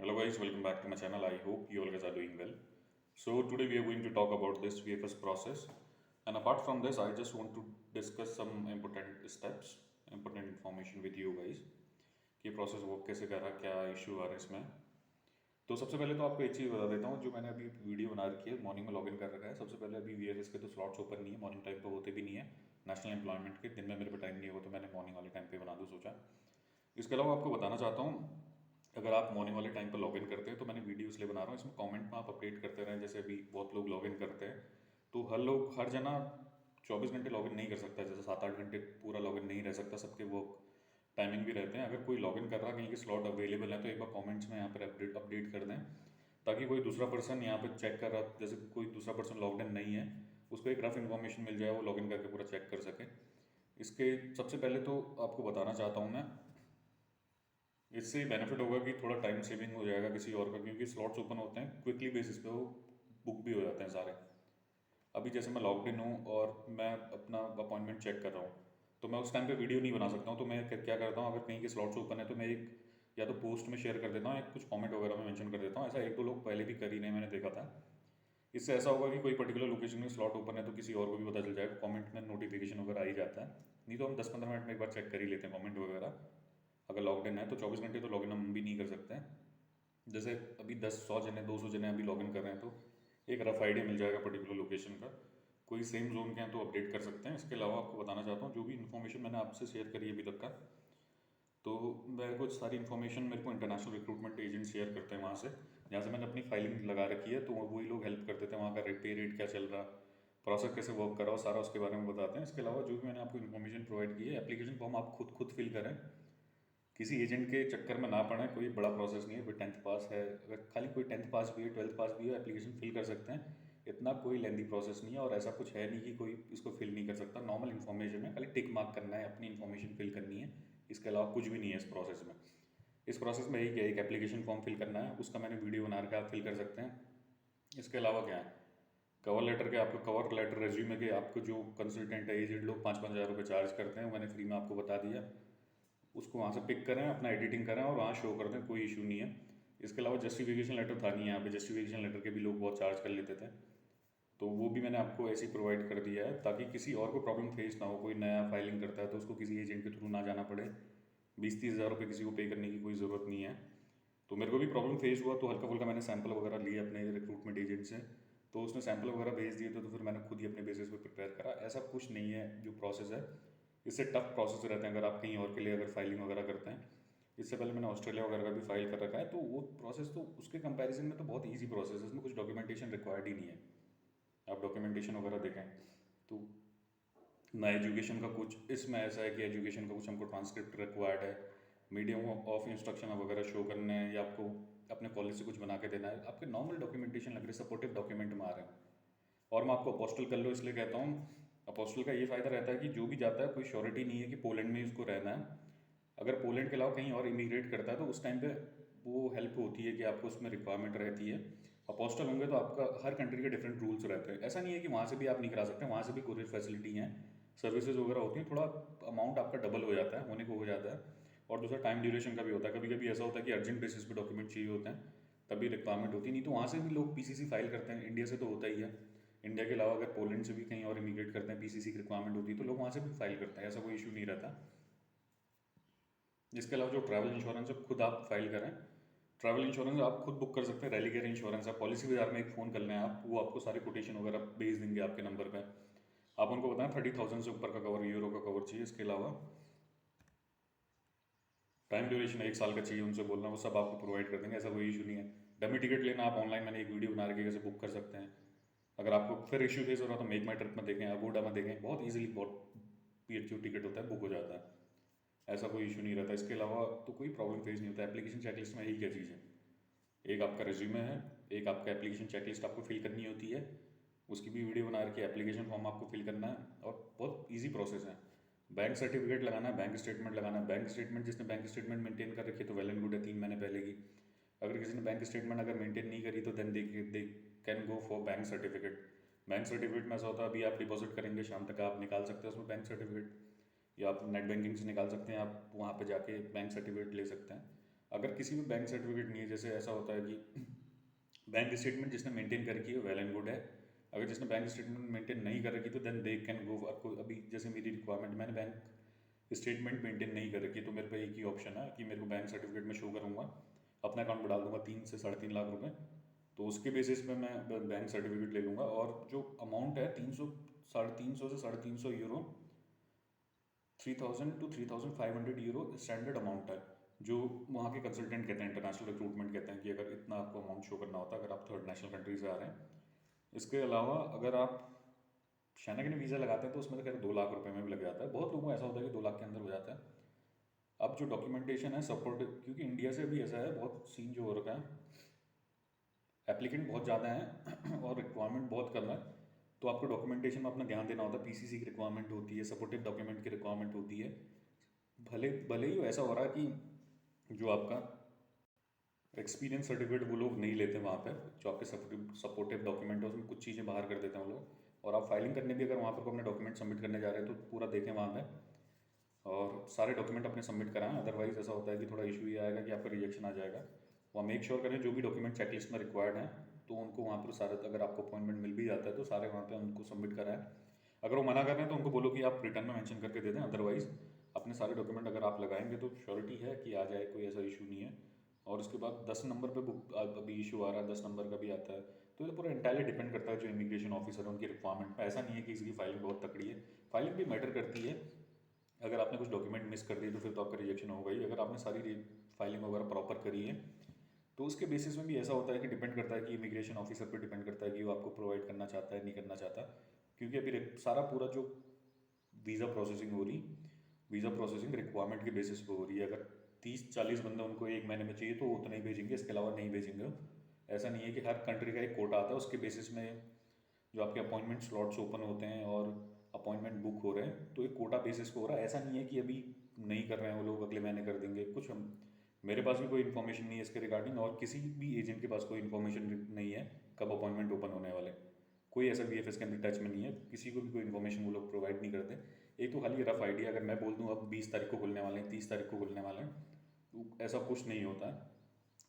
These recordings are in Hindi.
Hello guys, welcome back to my channel. I hope you all guys are doing well. So today we are going to talk about this VFS process. And apart from this, I just want to discuss some important steps, important information with you guys कि प्रोसेस वर्क कैसे कर रहा, क्या इशू आ रहा है इसमें। तो सबसे पहले तो आपको एक चीज़ बता देता हूँ, जो मैंने अभी वीडियो बना रखी है, मॉर्निंग में लॉगिन कर रखा है। सबसे पहले अभी वीएफएस के तो स्लॉट्स ओपन नहीं है, मॉर्निंग टाइम पे होते भी नहीं है। नेशनल एम्प्लॉयमेंट के दिन में मेरे पे टाइम नहीं होगा, तो मैंने मॉर्निंग वाले टाइम पे बना दूँ सोचा। इसके अलावा आपको बताना चाहता हूँ, अगर आप मॉर्निंग वाले टाइम पर लॉगिन करते हैं तो मैंने वीडियो इसलिए बना रहा हूँ, इसमें कमेंट में आप अपडेट करते रहें। जैसे अभी बहुत लोग लॉगिन करते हैं, तो हर जना 24 घंटे लॉगिन नहीं कर सकता, जैसे 7-8 घंटे पूरा लॉगिन नहीं रह सकता, सबके वो टाइमिंग भी रहते हैं। अगर कोई लॉगिन कर रहा है, कहीं के स्लॉट अवेलेबल है, तो एक बार कमेंट्स में यहाँ पर अपडेट कर दें, ताकि कोई दूसरा पर्सन यहाँ पर चेक कर रहा, जैसे कोई दूसरा पर्सन लॉगड इन नहीं है, उसको एक रफ इन्फॉर्मेशन मिल जाए, वो लॉगिन करके पूरा चेक कर सके। इसके सबसे पहले तो आपको बताना चाहता हूँ मैं, इससे बेनिफिट होगा कि थोड़ा टाइम सेविंग हो जाएगा किसी और का, क्योंकि स्लॉट्स ओपन होते हैं क्विकली बेसिस पे, वो बुक भी हो जाते हैं सारे। अभी जैसे मैं लॉग्ड इन हूँ और मैं अपना अपॉइंटमेंट चेक कर रहा हूँ, तो मैं उस टाइम पे वीडियो नहीं बना सकता हूँ। तो मैं क्या करता हूँ, अगर कहीं के स्लॉट्स ओपन है तो मैं एक या तो पोस्ट में शेयर कर देता हूँ, या कुछ कमेंट वगैरह में मेंशन कर देता हूँ। ऐसा एक दो लोग पहले भी कर ही नहीं, मैंने देखा था। इससे ऐसा होगा कि कोई पर्टिकुलर लोकेशन में स्लॉट ओपन है तो किसी और को भी पता चल जाएगा, कमेंट में नोटिफिकेशन वगैरह आ ही जाता है। नहीं तो हम 10-15 मिनट में एक बार चेक कर ही लेते हैं कमेंट वगैरह। अगर लॉग्ड इन है तो 24 घंटे तो लॉगिन हम भी नहीं कर सकते हैं। जैसे अभी 10-100 जने 200 जने अभी लॉगिन कर रहे हैं, तो एक रफ आइडिया मिल जाएगा पर्टिकुलर लोकेशन का। कोई सेम जोन के हैं तो अपडेट कर सकते हैं। इसके अलावा आपको बताना चाहता हूँ, जो भी इन्फॉर्मेशन मैंने आपसे शेयर करी अभी तक का, तो मेरे को सारी इन्फॉर्मेशन मेरे को इंटरनेशनल रिक्रूटमेंट एजेंट शेयर करते हैं वहाँ से, जहाँ से मैंने अपनी फाइलिंग लगा रखी है। तो वही लोग हेल्प कर देते हैं, वहाँ का पे रेट क्या चल रहा, प्रोसेस कैसे वर्क कर रहा हो, सारा उसके बारे में बताते हैं। इसके अलावा जो भी मैंने आपको इन्फॉर्मेशन प्रोवाइड की है, एप्लीकेशन फॉर्म आप खुद फिल करें, किसी एजेंट के चक्कर में ना पड़े। कोई बड़ा प्रोसेस नहीं है, कोई 10th पास है, अगर खाली कोई 10th पास भी है, 12th पास भी है, एप्लीकेशन फिल कर सकते हैं। इतना कोई लेंदी प्रोसेस नहीं है, और ऐसा कुछ है नहीं कि कोई इसको फिल नहीं कर सकता। नॉर्मल इन्फॉर्मेशन है, खाली टिक मार्क करना है, अपनी इन्फॉर्मेशन फिल करनी है। इसके अलावा कुछ भी नहीं है इस प्रोसेस में। इस प्रोसेस में यही क्या, एक एप्लीकेशन फॉर्म फिल करना है, उसका मैंने वीडियो बना के आप फिल कर सकते हैं। इसके अलावा क्या है, कवर लेटर के, आपको कवर लेटर रेज्यूमे के, आपको जो कंसल्टेंट है, एजेंट लोग 5-5 हज़ार रुपये चार्ज करते हैं, मैंने फ्री में आपको बता दिया। उसको वहाँ से पिक करें, अपना एडिटिंग करें और वहाँ शो कर दें, कोई इशू नहीं है। इसके अलावा जस्टिफिकेशन लेटर था नहीं यहाँ पे, जस्टिफिकेशन लेटर के भी लोग बहुत चार्ज कर लेते थे, तो वो भी मैंने आपको ऐसे ही प्रोवाइड कर दिया है, ताकि किसी और को प्रॉब्लम फेस ना हो। कोई नया फाइलिंग करता है तो उसको किसी एजेंट के थ्रू ना जाना पड़े, 20-30 हज़ार रुपये किसी को पे करने की कोई ज़रूरत नहीं है। तो मेरे को भी प्रॉब्लम फेस हुआ, तो हल्का फुल्का मैंने सैंपल वगैरह लिए अपने रिक्रूटमेंट एजेंट से, तो उसने सैंपल वगैरह भेज दिए थे, तो फिर मैंने खुद ही अपने बेसिस पे प्रिपेयर करा। ऐसा कुछ नहीं है जो प्रोसेस है, इससे टफ प्रोसेस रहते हैं अगर आप कहीं और के लिए अगर फाइलिंग वगैरह करते हैं। इससे पहले मैंने ऑस्ट्रेलिया वगैरह का भी फाइल कर रखा है, तो वो प्रोसेस तो उसके कंपैरिजन में तो बहुत ईजी प्रोसेस है, इसमें कुछ डॉक्यूमेंटेशन रिक्वायर्ड ही नहीं है। आप डॉक्यूमेंटेशन वगैरह देखें तो ना एजुकेशन का कुछ, इसमें ऐसा है कि एजुकेशन का कुछ हमको ट्रांसक्रिप्ट रिक्वायर्ड है, मीडियम ऑफ इंस्ट्रक्शन वगैरह शो करने हैं, या आपको अपने कॉलेज से कुछ बना के देना है। आपके नॉर्मल डॉक्यूमेंटेशन लग रहे, सपोर्टिव डॉक्यूमेंट में आ रहे हैं। और मैं आपको अपोस्टल कर लो इसलिए कहता हूँ, अपोस्टल का ये फ़ायदा रहता है कि जो भी जाता है, कोई श्योरिटी नहीं है कि पोलैंड में ही उसको रहना है। अगर पोलैंड के अलावा कहीं और इमिग्रेट करता है तो उस टाइम पे वो हेल्प होती है कि आपको उसमें रिक्वायरमेंट रहती है। अपोस्टल होंगे तो आपका हर कंट्री के डिफरेंट रूल्स रहते हैं। ऐसा नहीं है कि वहाँ से भी आप नहीं करा सकते, वहाँ से भी कोरियर फैसिलिटी हैं, सर्विसेज वगैरह होती हैं। थोड़ा अमाउंट आपका डबल हो जाता है, होने को हो जाता है। और दूसरा टाइम ड्यूरेशन का भी होता है, कभी कभी ऐसा होता है कि अर्जेंट बेसिस पे डॉक्यूमेंट चाहिए होते हैं, तभी रिक्वायरमेंट होती है। नहीं तो वहाँ से भी लोग पीसीसी फाइल करते हैं, इंडिया से तो होता ही है। इंडिया के अलावा अगर पोलैंड से भी कहीं और इमिग्रेट करते हैं, पीसीसी की रिक्वायरमेंट होती है, तो लोग वहाँ से भी फाइल करते हैं, ऐसा कोई इशू नहीं रहता। इसके अलावा जो ट्रैवल इंश्योरेंस है, खुद आप फाइल करें। ट्रैवल इंश्योरेंस आप खुद बुक कर सकते हैं, रेलीगेयर इंश्योरेंस है, पॉलिसी बाजार में एक फ़ोन कर लें आप, वो आपको सारी कोटेशन वगैरह भेज देंगे आपके नंबर पे। आप उनको बताएं 30,000 से ऊपर का कवर, यूरो का कवर चाहिए। इसके अलावा टाइम ड्यूरेशन 1 साल का चाहिए, उनसे बोलना, वो सब आपको प्रोवाइड कर देंगे, ऐसा कोई इशू नहीं है। डमी टिकट लेना आप ऑनलाइन, मैंने एक वीडियो बना रखी है कैसे बुक कर सकते हैं। अगर आपको फिर इशू फेस हो रहा है तो मेक माई ट्रिप में देखें, अगोडा में देखें, बहुत ईजिली बहुत पीएचयू टिकट होता है, बुक हो जाता है, ऐसा कोई इशू नहीं रहता। इसके अलावा तो कोई प्रॉब्लम फेस नहीं होता। एप्लीकेशन चेकलिस्ट में यही क्या चीज़ है, एक आपका रिज्यूमे है, एक आपका एप्लीकेशन चेकलिस्ट आपको फिल करनी होती है, उसकी भी वीडियो बना रखी है, एप्लीकेशन फॉर्म आपको फिल करना है, और बहुत इजी प्रोसेस है। बैंक सर्टिफिकेट लगाना है, बैंक स्टेटमेंट लगाना है। बैंक स्टेटमेंट, जिसने बैंक स्टेटमेंट मेंटेन कर रखी है तो वेल एंड गुड है, 3 महीने पहले की। अगर किसी ने बैंक स्टेटमेंट अगर मेंटेन नहीं करी तो then they can go for bank certificate. Bank certificate में ऐसा होता है, अभी आप डिपॉजिट करेंगे, शाम तक आप निकाल सकते हैं उसमें बैंक सर्टिफिकेट, या आप नेट बैंकिंग से निकाल सकते हैं, आप वहाँ पे जाके बैंक सर्टिफिकेट ले सकते हैं। अगर किसी में बैंक सर्टिफिकेट नहीं है, जैसे ऐसा होता है कि बैंक स्टेटमेंट जिसने मेंटेन कर रखी है वेल एंड गुड है, अगर जिसने बैंक स्टेटमेंट मेंटेन नहीं कर रखी तो देन दे कैन गो। आपको अभी जैसे मेरी रिक्वायरमेंट, मैंने बैंक स्टेटमेंट मेंटेन नहीं कर रखी, तो मेरे पे एक ही ऑप्शन है कि मेरे को बैंक सर्टिफिकेट में शो करूँगा, अपने अकाउंट में डाल दूंगा 3 से 3.5 लाख रुपए, तो उसके बेसिस पे मैं बैंक सर्टिफिकेट ले लूँगा। और जो अमाउंट है 300 से 350 euro, 3,000 to 3,500 euro standard amount है, जो वहाँ के कंसल्टेंट कहते हैं, इंटरनेशनल रिक्रूटमेंट कहते हैं कि अगर इतना आपको अमाउंट शो करना होता है अगर आप थर्ड नेशनल कंट्री से आ रहे हैं। इसके अलावा अगर आप शैनगन वीज़ा लगाते हैं तो उसमें तो खैर 2 लाख रुपए में भी लग जाता है, बहुत लोगों को ऐसा होता है कि 2 लाख के अंदर हो जाता है। अब जो डॉक्यूमेंटेशन है सपोर्ट, क्योंकि इंडिया से भी ऐसा है, बहुत सीन जो हो रखा है, एप्लीकेंट बहुत ज़्यादा हैं और रिक्वायरमेंट बहुत कम है, तो आपको डॉक्यूमेंटेशन में अपना ध्यान देना होता है। पीसीसी की रिक्वायरमेंट होती है, सपोर्टिव डॉक्यूमेंट की रिक्वायरमेंट होती है। भले भले ही ऐसा हो रहा है कि जो आपका एक्सपीरियंस सर्टिफिकेट वो लोग नहीं लेते वहाँ पे, जो आपके सपोर्टिव डॉक्यूमेंट है उसमें कुछ चीज़ें बाहर कर देते हैं वो लोग, और आप फाइलिंग करने भी अगर वहाँ पर अपने डॉक्यूमेंट सबमिट करने जा रहे हैं तो पूरा देखें वहाँ पे और सारे डॉक्यूमेंट अपने सबमिट कराएं। अदरवाइज ऐसा होता है कि थोड़ा इशू ये आएगा कि आपका रिजेक्शन आ जाएगा। वहाँ मेक श्योर करें जो भी डॉक्यूमेंट चेकलिस्ट में रिक्वायर्ड हैं तो उनको वहाँ पर सारे, अगर आपको अपॉइंटमेंट मिल भी जाता है तो सारे वहाँ पे उनको सबमिट कराएं। अगर वो मना कर रहे हैं तो उनको बोलो कि आप रिटर्न में मेंशन करके दे दें, अदरवाइज अपने सारे डॉक्यूमेंट अगर आप लगाएंगे तो श्योरिटी है कि आ जाए, कोई ऐसा इशू नहीं है। और उसके बाद 10 नंबर पे बुक अभी इशू आ रहा है, 10 नंबर का भी आता है, तो ये पूरा इंटायरली डिपेंड करता है जो इमिग्रेशन ऑफिसर है उनकी रिक्वायरमेंट पे। ऐसा नहीं है कि इसकी फाइलिंग बहुत तकड़ी है, फाइलिंग भी मैटर करती है। अगर आपने कुछ डॉक्यूमेंट मिस कर दिए तो फिर तो आपका रिजेक्शन होगा ही। अगर आपने सारी फाइलिंग वगैरह प्रॉपर करी है तो उसके बेसिस में भी ऐसा होता है कि डिपेंड करता है कि इमिग्रेशन ऑफिसर पे डिपेंड करता है कि वो आपको प्रोवाइड करना चाहता है नहीं करना चाहता। क्योंकि अभी सारा पूरा जो वीज़ा प्रोसेसिंग हो रही, वीज़ा प्रोसेसिंग रिक्वायरमेंट के बेसिस पे हो रही है। अगर 30-40 बंदे उनको एक महीने में चाहिए तो वो उतना ही भेजेंगे, इसके अलावा नहीं भेजेंगे। ऐसा नहीं है कि हर कंट्री का एक कोटा आता है, उसके बेसिस में जो आपके अपॉइंटमेंट स्लॉट्स ओपन होते हैं और अपॉइंटमेंट बुक हो रहे हैं तो एक कोटा बेसिस पे हो रहा है। ऐसा नहीं है कि अभी नहीं कर रहे हैं वो लोग, अगले महीने कर देंगे कुछ। हम, मेरे पास भी कोई इन्फॉर्मेशन नहीं है इसके रिगार्डिंग और किसी भी एजेंट के पास कोई इन्फॉर्मेशन नहीं है कब अपॉइंटमेंट ओपन होने वाले। कोई ऐसा वी के अंदर टच में नहीं है, किसी को भी कोई इन्फॉर्मेशन वो लोग प्रोवाइड नहीं करते। एक तो खाली रफ आइडिया, अगर मैं बोल दूँ अब 20 तारीख को खुलने वाले हैं, 30 तारीख को खुलने वाले हैं, तो ऐसा कुछ नहीं होता है।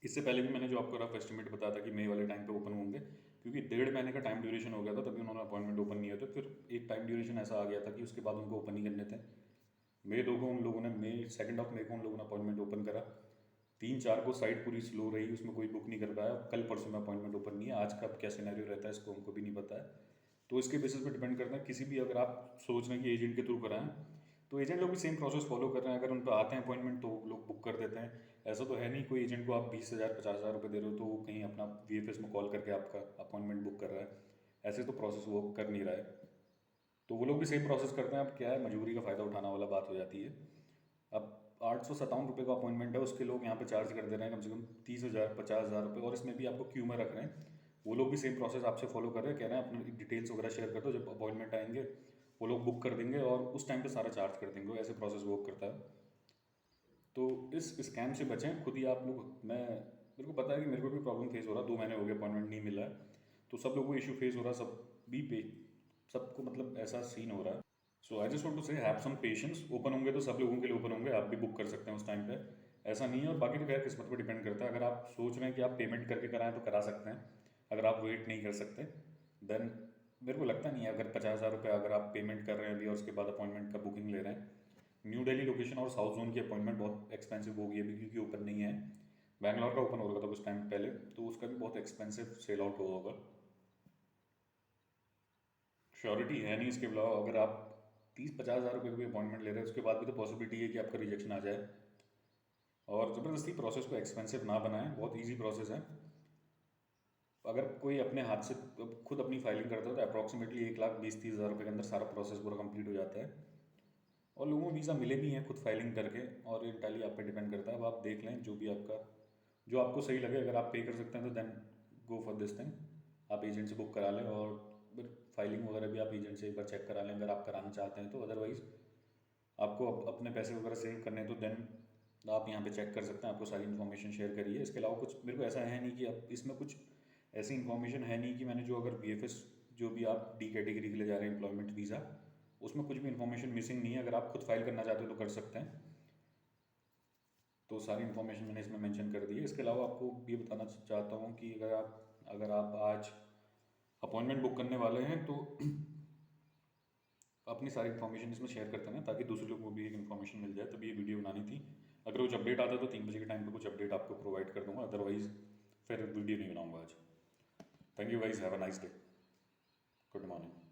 इससे पहले भी मैंने जो आपको रफ एस्टिमेट बताया था कि मई वाले टाइम पे ओपन होंगे, क्योंकि 1.5 महीने का टाइम ड्यूरेशन हो गया था तभी उन्होंने अपॉइंटमेंट ओपन नहीं होते। फिर एक टाइम ड्यूरेशन ऐसा आ गया था कि उसके बाद उनको ओपन नहीं करने थे। मई 2 को उन लोगों ने, मई 2 मई को उन लोगों ने अपॉइंटमेंट ओपन करा। 3-4 को साइट पूरी स्लो रही, उसमें कोई बुक नहीं कर पाया। कल परसों में अपॉइंटमेंट ओपन नहीं है, आज का क्या सिनेरियो रहता है इसको हमको भी नहीं पता है। तो इसके बेसिस पे डिपेंड करता है। किसी भी, अगर आप सोच रहे हैं कि एजेंट के थ्रू कराएं तो एजेंट लोग भी सेम प्रोसेस फॉलो कर रहे हैं। अगर उन पर आते हैं अपॉइंटमेंट तो लोग बुक कर देते हैं। ऐसा तो है नहीं कोई एजेंट को आप 20,000-50,000 रुपये दे रहे हो तो वो कहीं अपना में कॉल करके आपका अपॉइंटमेंट बुक कर रहा है। ऐसे तो प्रोसेस वो कर नहीं रहा है, तो वो लोग भी सेम प्रोसेस करते हैं। अब क्या है, मजबूरी का फ़ायदा उठाना वाला बात हो जाती है। अब 857 रुपये का अपॉइंटमेंट है, उसके लोग यहाँ पे चार्ज कर दे रहे हैं कम से कम 30,000-50,000 रुपये, और इसमें भी आपको क्यू में रख रहे हैं। वो लोग भी सेम प्रोसेस आपसे फॉलो कर रहे हैं, कह रहे हैं अपनी डिटेल्स वगैरह शेयर कर दो, जब अपॉइंटमेंट आएंगे वो लोग बुक कर देंगे और उस टाइम पे सारा चार्ज कर देंगे। ऐसे प्रोसेस वर्क करता है। तो इस स्कैम से बचें खुद ही आप लोग। मेरे को पता है कि मेरे को भी प्रॉब्लम फेस हो रहा, 2 महीने हो गए अपॉइंटमेंट नहीं मिला है, तो सब लोगों को इशू फेस हो रहा, सब भी पे, सबको मतलब ऐसा सीन हो रहा है। सो आई जस्ट वांट टू से हैव सम पेशेंस। ओपन होंगे तो सब लोगों के लिए ओपन होंगे, आप भी बुक कर सकते हैं उस टाइम पे, ऐसा नहीं है। और बाकी तो खैर किस्मत पर डिपेंड करता है। अगर आप सोच रहे हैं कि आप पेमेंट करके कराएं तो करा सकते हैं, अगर आप वेट नहीं कर सकते देन मेरे को लगता नहीं है। अगर 50,000 रुपये अगर आप पेमेंट कर रहे हैं अभी और उसके बाद अपॉइंटमेंट का बुकिंग ले रहे हैं, न्यू दिल्ली लोकेशन और साउथ जोन की अपॉइंटमेंट बहुत एक्सपेंसिव होगी अभी, क्योंकि ओपन नहीं है। बैंगलोर का ओपन हो रहा था कुछ टाइम पहले, तो उसका भी बहुत एक्सपेंसिव सेल आउट होगा। श्योरिटी है नहीं इसके अलावा। अगर आप 30-50 हज़ार रुपये की अपॉइंटमेंट ले रहे हैं उसके बाद भी तो पॉसिबिलिटी है कि आपका रिजेक्शन आ जाए। और ज़बरदस्ती प्रोसेस को एक्सपेंसिव ना बनाएं, बहुत ईजी प्रोसेस है। अगर कोई अपने हाथ से खुद अपनी फाइलिंग करता है तो अप्रॉक्सीमेटली 1,20,30,000 रुपये के अंदर सारा प्रोसेस पूरा कंप्लीट हो जाता है। और लोगों को वीज़ा मिले भी हैं खुद फाइलिंग करके, और इंटायरली आप पे डिपेंड करता है। अब आप देख लें जो भी आपका, जो आपको सही लगे। अगर आप पे कर सकते हैं तो then go for this thing, आप एजेंट से बुक करा लें। और फिर फाइलिंग वगैरह भी आप एजेंट से एक बार चेक करा लें अगर आप कराना चाहते हैं तो। अदरवाइज़ आपको अपने पैसे वगैरह सेव करने हैं तो देन आप यहाँ पे चेक कर सकते हैं, आपको सारी इन्फॉर्मेशन शेयर करिए। इसके अलावा कुछ मेरे को ऐसा है नहीं कि अब इसमें कुछ ऐसी इन्फॉर्मेशन है नहीं कि मैंने जो, अगर VFS जो भी आप डी कैटेगरी के लिए जा रहे हैं एम्प्लॉयमेंट वीज़ा, उसमें कुछ भी इन्फॉर्मेशन मिसिंग नहीं है। अगर आप खुद फाइल करना चाहते हो तो कर सकते हैं। तो सारी इन्फॉर्मेशन मैंने इसमें मेंशन कर दी है। इसके अलावा आपको ये बताना चाहता हूँ कि अगर आप आज अपॉइंटमेंट बुक करने वाले हैं तो अपनी सारी इन्फॉर्मेशन इसमें शेयर करते हैं ताकि दूसरे लोगों को भी एक इन्फॉर्मेशन मिल जाए। तभी ये वीडियो बनानी थी। अगर कुछ अपडेट आता तो 3 बजे के टाइम पे कुछ अपडेट आपको प्रोवाइड कर दूंगा, अदरवाइज फिर वीडियो नहीं बनाऊंगा आज। Thank you guys, have a nice day, good morning.